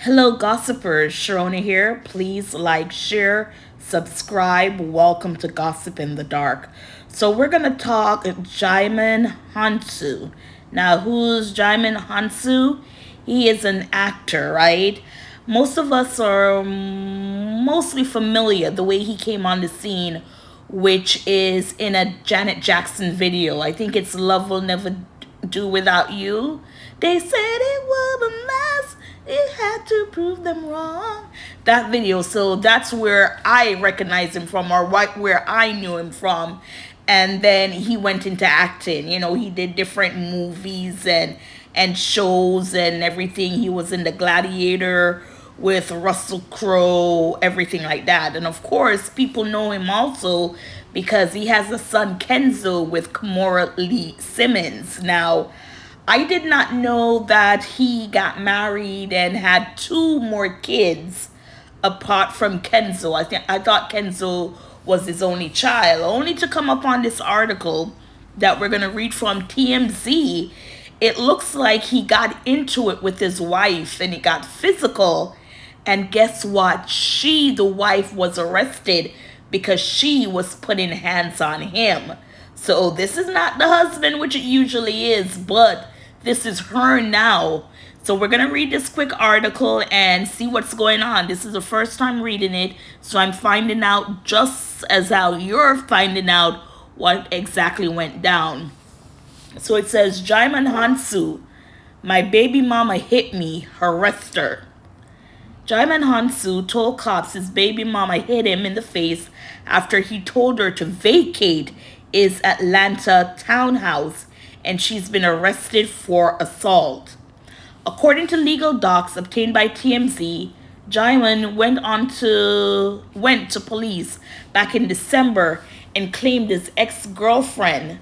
Hello, gossipers. Sharona here. Please like, share, subscribe. Welcome to Gossip in the Dark. So, we're going to talk Djimon Hounsou. Now, who's Djimon Hounsou? He is an actor, right? Most of us are mostly familiar the way he came on the scene, which is in a Janet Jackson video. I think it's Love Will Never Do Without You. They said it wouldn't last. It had to prove them wrong. That video. So that's where I recognize him from, or where I knew him from. And then he went into acting. He did different movies and shows and everything. He was in The Gladiator with Russell Crowe, everything like that. And of course, people know him also because he has a son, Kenzo, with Kimora Lee Simmons. Now, I did not know that he got married and had two more kids apart from Kenzo. I thought Kenzo was his only child. Only to come up on this article that we're gonna read from TMZ, it looks like he got into it with his wife and it got physical. And guess what? The wife, was arrested because she was putting hands on him. So this is not the husband, which it usually is, but this is her now. So we're going to read this quick article and see what's going on. This is the first time reading it, so I'm finding out just as how you're finding out what exactly went down. So it says, Djimon Hounsou, my baby mama hit me, arrest her. Djimon Hounsou told cops his baby mama hit him in the face after he told her to vacate his Atlanta townhouse, and she's been arrested for assault. According to legal docs obtained by TMZ, Djimon went to police back in December and claimed his ex-girlfriend,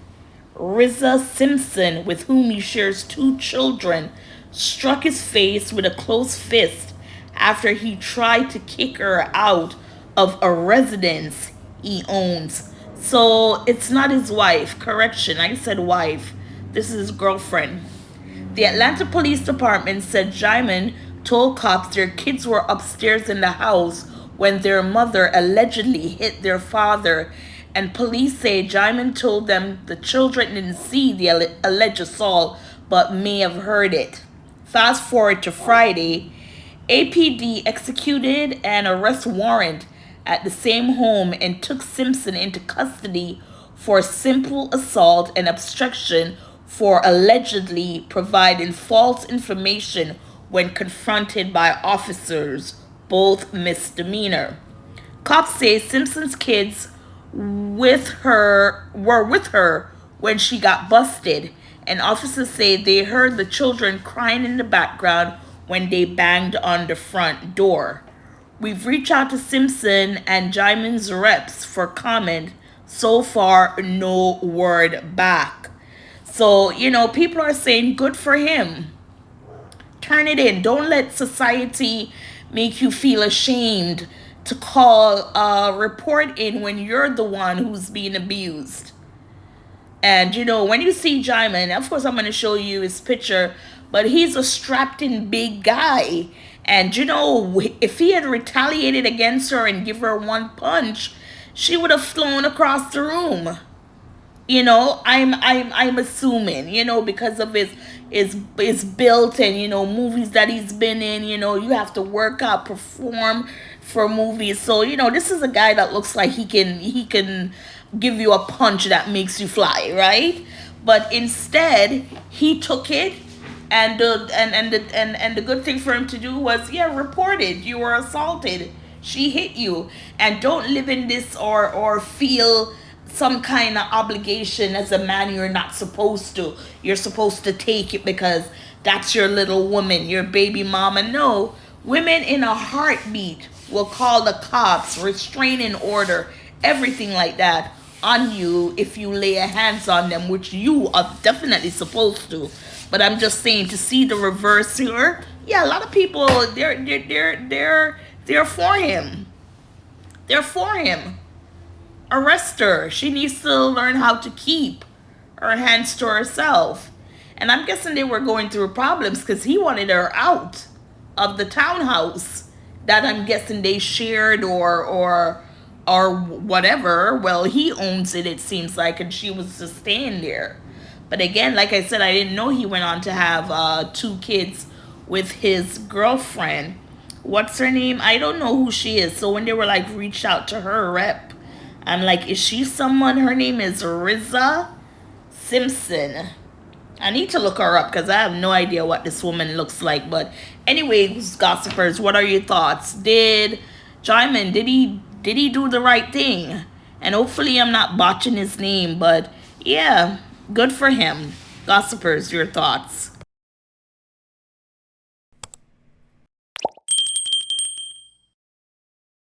Riza Simpson, with whom he shares two children, struck his face with a closed fist after he tried to kick her out of a residence he owns. So it's not his wife. Correction, I said wife. This is his girlfriend. The Atlanta Police Department said Djimon told cops their kids were upstairs in the house when their mother allegedly hit their father, and police say Djimon told them the children didn't see the alleged assault but may have heard it. Fast forward to Friday, APD executed an arrest warrant at the same home and took Simpson into custody for simple assault and obstruction for allegedly providing false information when confronted by officers, both misdemeanor. Cops say Simpson's kids were with her when she got busted, and officers say they heard the children crying in the background when they banged on the front door. We've reached out to Simpson and Djimon's reps for comment. So far, no word back. So, people are saying good for him. Turn it in. Don't let society make you feel ashamed to call a report in when you're the one who's being abused. And, when you see Djimon, of course, I'm going to show you his picture, but he's a strapped-in big guy. And, if he had retaliated against her and give her one punch, she would have flown across the room. I'm assuming, because of his built and, movies that he's been in, you have to work out, perform for movies. So, this is a guy that looks like he can give you a punch that makes you fly, right? But instead, he took it, and the good thing for him to do was, report it. You were assaulted. She hit you. And don't live in this or feel some kind of obligation as a man you're not supposed to. You're supposed to take it because that's your little woman, your baby mama. No, women in a heartbeat will call the cops, restraining order, everything like that on you if you lay a hands on them, which you are definitely supposed to. But I'm just saying, to see the reverse here, a lot of people they're for him. They're for him. Arrest her. She needs to learn how to keep her hands to herself. And I'm guessing they were going through problems because he wanted her out. of the townhouse that I'm guessing they shared or whatever. Well, he owns it, it seems like, and she was just staying there. But again, like I said, I didn't know he went on to have two kids with his girlfriend. What's her name? I don't know who she is. So when they were like, reached out to her rep, I'm like, is she someone? Her name is Riza Simpson. I need to look her up because I have no idea what this woman looks like. But anyways, gossipers, what are your thoughts? Did Djimon, did he do the right thing? And hopefully I'm not botching his name, but yeah, good for him. Gossipers, your thoughts.